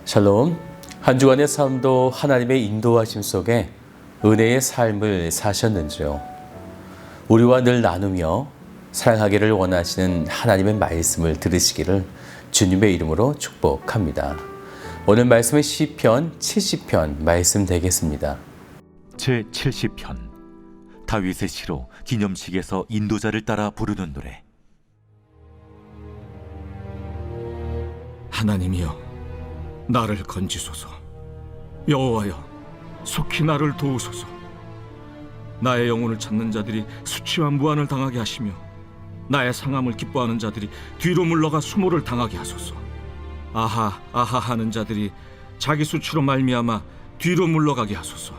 샬롬. 한 주간의 삶도 하나님의 인도하심 속에 은혜의 삶을 사셨는지요? 우리와 늘 나누며 사랑하기를 원하시는 하나님의 말씀을 들으시기를 주님의 이름으로 축복합니다. 오늘 말씀은 시편 70편 말씀 되겠습니다. 제70편 다윗의 시로 기념식에서 인도자를 따라 부르는 노래. 하나님이여, 나를 건지소서. 여호와여, 속히 나를 도우소서. 나의 영혼을 찾는 자들이 수치와 무한을 당하게 하시며 나의 상함을 기뻐하는 자들이 뒤로 물러가 수모를 당하게 하소서. 아하 아하 하는 자들이 자기 수치로 말미암아 뒤로 물러가게 하소서.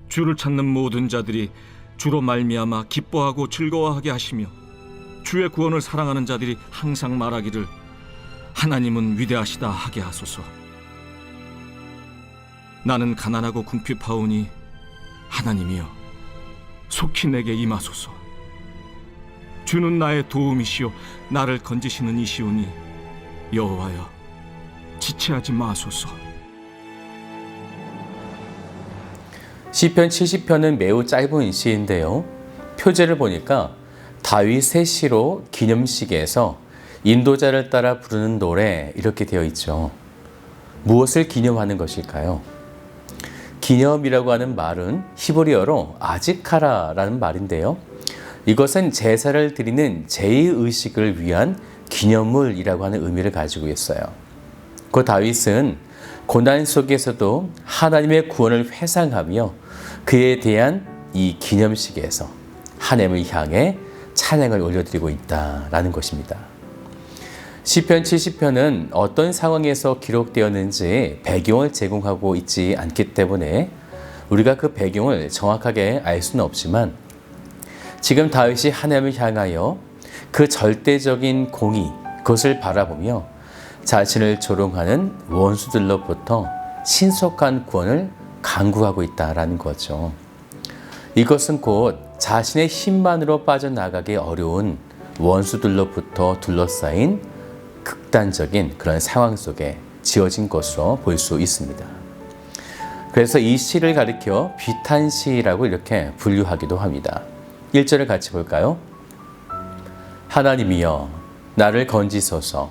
주를 찾는 모든 자들이 주로 말미암아 기뻐하고 즐거워하게 하시며 주의 구원을 사랑하는 자들이 항상 말하기를 하나님은 위대하시다 하게 하소서. 나는 가난하고 궁핍하오니 하나님이여, 속히 내게 임하소서. 주는 나의 도움이시요 나를 건지시는 이시오니 여호와여, 지체하지 마소서. 시편 70편은 매우 짧은 시인데요. 표제를 보니까 다윗의 시로 기념식에서 인도자를 따라 부르는 노래, 이렇게 되어 있죠. 무엇을 기념하는 것일까요? 기념이라고 하는 말은 히브리어로 아지카라라는 말인데요. 이것은 제사를 드리는 제의의식을 위한 기념물이라고 하는 의미를 가지고 있어요. 그 다윗은 고난 속에서도 하나님의 구원을 회상하며 그에 대한 이 기념식에서 하나님을 향해 찬양을 올려드리고 있다라는 것입니다. 시편 70편은 어떤 상황에서 기록되었는지 배경을 제공하고 있지 않기 때문에 우리가 그 배경을 정확하게 알 수는 없지만, 지금 다윗이 하나님을 향하여 그 절대적인 공의, 그것을 바라보며 자신을 조롱하는 원수들로부터 신속한 구원을 간구하고 있다라는 거죠. 이것은 곧 자신의 힘만으로 빠져나가기 어려운 원수들로부터 둘러싸인 극단적인 그런 상황 속에 지어진 것으로 볼 수 있습니다. 그래서 이 시를 가리켜 비탄시라고 이렇게 분류하기도 합니다. 1절을 같이 볼까요? 하나님이여, 나를 건지소서.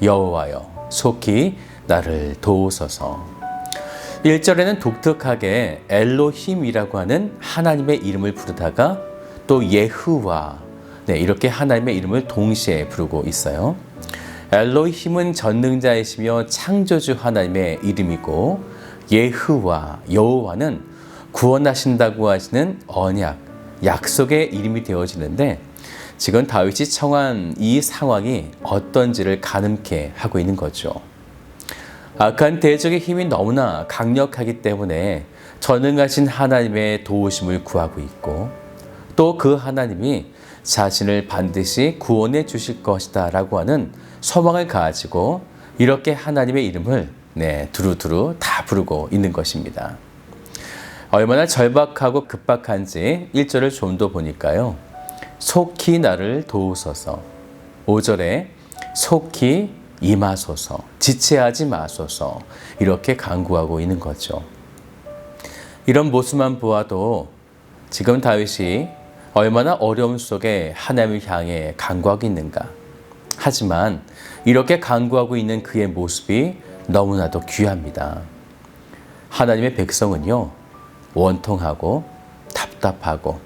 여호와여, 속히 나를 도우소서. 1절에는 독특하게 엘로힘이라고 하는 하나님의 이름을 부르다가 또 예흐와, 이렇게 하나님의 이름을 동시에 부르고 있어요. 엘로힘은 전능자이시며 창조주 하나님의 이름이고, 예흐와, 여호와는 구원하신다고 하시는 언약, 약속의 이름이 되어지는데, 지금 다윗이 청한 이 상황이 어떤지를 가늠케 하고 있는 거죠. 악한 대적의 힘이 너무나 강력하기 때문에 전능하신 하나님의 도우심을 구하고 있고, 또 그 하나님이 자신을 반드시 구원해 주실 것이다 라고 하는 소망을 가지고 이렇게 하나님의 이름을 두루두루 다 부르고 있는 것입니다. 얼마나 절박하고 급박한지 1절을 좀 더 보니까요. 속히 나를 도우소서. 5절에 속히 임하소서, 지체하지 마소서, 이렇게 간구하고 있는 거죠. 이런 모습만 보아도 지금 다윗이 얼마나 어려움 속에 하나님을 향해 간구하고 있는가. 하지만 이렇게 간구하고 있는 그의 모습이 너무나도 귀합니다. 하나님의 백성은요, 원통하고 답답하고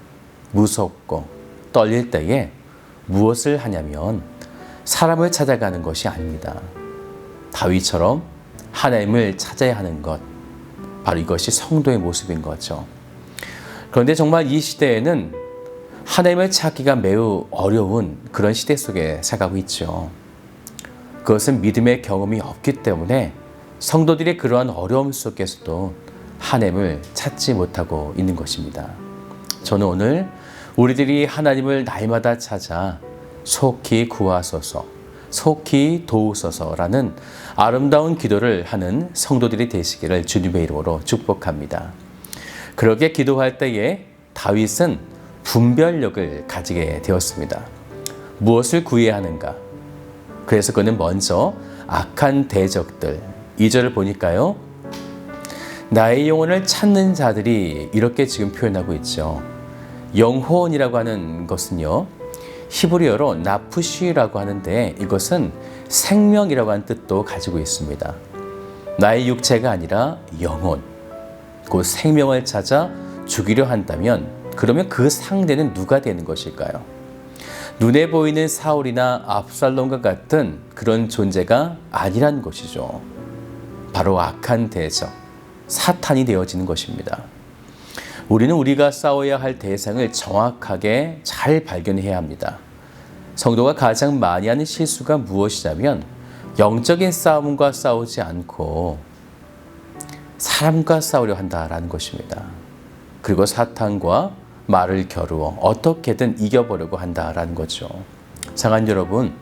무섭고 떨릴 때에 무엇을 하냐면 사람을 찾아가는 것이 아닙니다. 다윗처럼 하나님을 찾아야 하는 것, 바로 이것이 성도의 모습인 거죠. 그런데 정말 이 시대에는 하나님을 찾기가 매우 어려운 그런 시대 속에 살아가고 있죠. 그것은 믿음의 경험이 없기 때문에 성도들의 그러한 어려움 속에서도 하나님을 찾지 못하고 있는 것입니다. 저는 오늘 우리들이 하나님을 날마다 찾아 속히 구하소서, 속히 도우소서라는 아름다운 기도를 하는 성도들이 되시기를 주님의 이름으로 축복합니다. 그렇게 기도할 때에 다윗은 분별력을 가지게 되었습니다. 무엇을 구해야 하는가? 그래서 그는 먼저 악한 대적들, 2절을 보니까요. 나의 영혼을 찾는 자들이 이렇게 지금 표현하고 있죠. 영혼이라고 하는 것은요. 히브리어로 나프시라고 하는데 이것은 생명이라고 하는 뜻도 가지고 있습니다. 나의 육체가 아니라 영혼, 그 생명을 찾아 죽이려 한다면 그러면 그 상대는 누가 되는 것일까요? 눈에 보이는 사울이나 압살롬과 같은 그런 존재가 아니란 것이죠. 바로 악한 대적, 사탄이 되어지는 것입니다. 우리는 우리가 싸워야 할 대상을 정확하게 잘 발견해야 합니다. 성도가 가장 많이 하는 실수가 무엇이냐면 영적인 싸움과 싸우지 않고 사람과 싸우려 한다라는 것입니다. 그리고 사탄과 말을 겨루어 어떻게든 이겨보려고 한다라는 거죠. 사랑하는 여러분,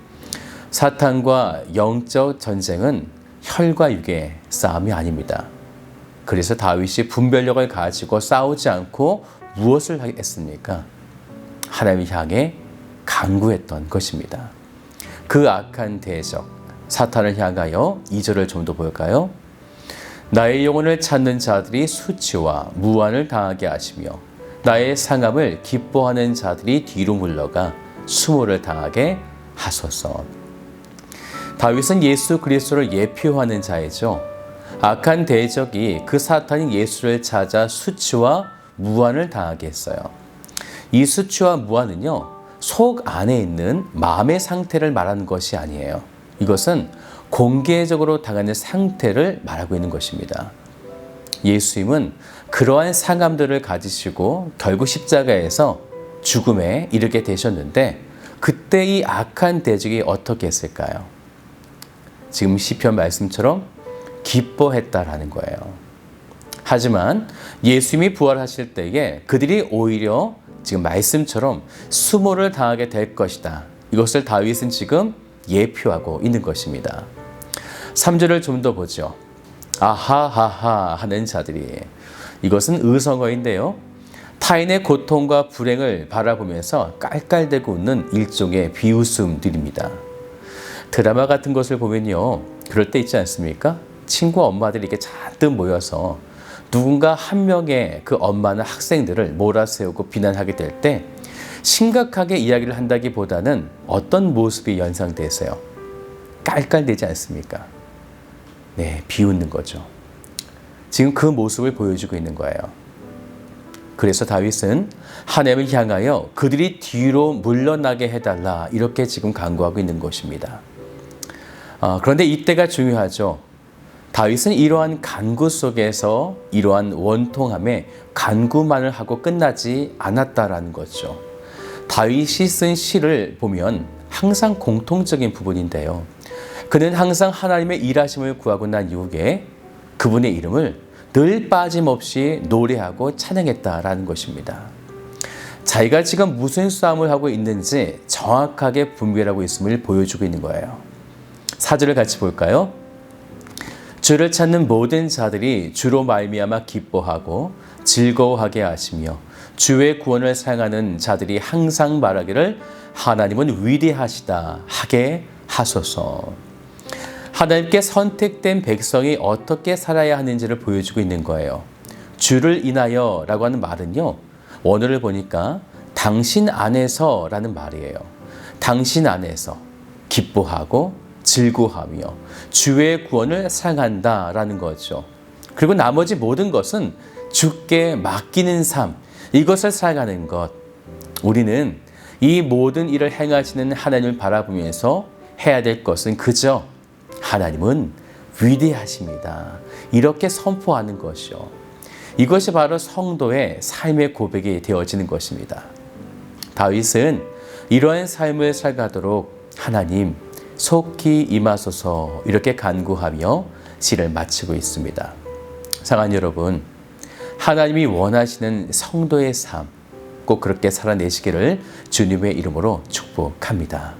사탄과 영적 전쟁은 혈과 육의 싸움이 아닙니다. 그래서 다윗이 분별력을 가지고 싸우지 않고 무엇을 했습니까? 하나님을 향해 간구했던 것입니다. 그 악한 대적 사탄을 향하여 2절을 좀 더 볼까요? 나의 영혼을 찾는 자들이 수치와 무한을 당하게 하시며 나의 상함을 기뻐하는 자들이 뒤로 물러가 수모를 당하게 하소서. 다윗은 예수 그리스도를 예표하는 자이죠. 악한 대적이 그 사탄인 예수를 찾아 수치와 무한을 당하게 했어요. 이 수치와 무한은요, 속 안에 있는 마음의 상태를 말하는 것이 아니에요. 이것은 공개적으로 당하는 상태를 말하고 있는 것입니다. 예수님은 그러한 상함들을 가지시고 결국 십자가에서 죽음에 이르게 되셨는데 그때 이 악한 대적이 어떻게 했을까요? 지금 시편 말씀처럼 기뻐했다라는 거예요. 하지만 예수님이 부활하실 때에 그들이 오히려 지금 말씀처럼 수모를 당하게 될 것이다. 이것을 다윗은 지금 예표하고 있는 것입니다. 3절을 좀 더 보죠. 아하하하 하는 자들이, 이것은 의성어인데요. 타인의 고통과 불행을 바라보면서 깔깔대고 웃는 일종의 비웃음들입니다. 드라마 같은 것을 보면요, 그럴 때 있지 않습니까? 친구 엄마들이 이렇게 잔뜩 모여서 누군가 한 명의 그 엄마나 학생들을 몰아세우고 비난하게 될 때 심각하게 이야기를 한다기보다는 어떤 모습이 연상되세요? 깔깔대지 않습니까? 네, 비웃는 거죠. 지금 그 모습을 보여주고 있는 거예요. 그래서 다윗은 하나님을 향하여 그들이 뒤로 물러나게 해달라 이렇게 지금 간구하고 있는 것입니다. 그런데 이때가 중요하죠. 다윗은 이러한 간구 속에서 이러한 원통함에 간구만을 하고 끝나지 않았다라는 거죠. 다윗이 쓴 시를 보면 항상 공통적인 부분인데요. 그는 항상 하나님의 일하심을 구하고 난 이후에 그분의 이름을 늘 빠짐없이 노래하고 찬양했다라는 것입니다. 자기가 지금 무슨 싸움을 하고 있는지 정확하게 분별하고 있음을 보여주고 있는 거예요. 4절을 같이 볼까요? 주를 찾는 모든 자들이 주로 말미암아 기뻐하고 즐거워하게 하시며 주의 구원을 사랑하는 자들이 항상 말하기를 하나님은 위대하시다 하게 하소서. 하나님께 선택된 백성이 어떻게 살아야 하는지를 보여주고 있는 거예요. 주를 인하여 라고 하는 말은요, 원어를 보니까 당신 안에서 라는 말이에요. 당신 안에서 기뻐하고 즐거워하며 주의 구원을 사랑한다 라는 거죠. 그리고 나머지 모든 것은 주께 맡기는 삶, 이것을 살아가는 것. 우리는 이 모든 일을 행하시는 하나님을 바라보면서 해야 될 것은 그저 하나님은 위대하십니다. 이렇게 선포하는 것이요. 이것이 바로 성도의 삶의 고백이 되어지는 것입니다. 다윗은 이러한 삶을 살아가도록 하나님 속히 임하소서 이렇게 간구하며 시를 마치고 있습니다. 사랑하는 여러분, 하나님이 원하시는 성도의 삶 꼭 그렇게 살아내시기를 주님의 이름으로 축복합니다.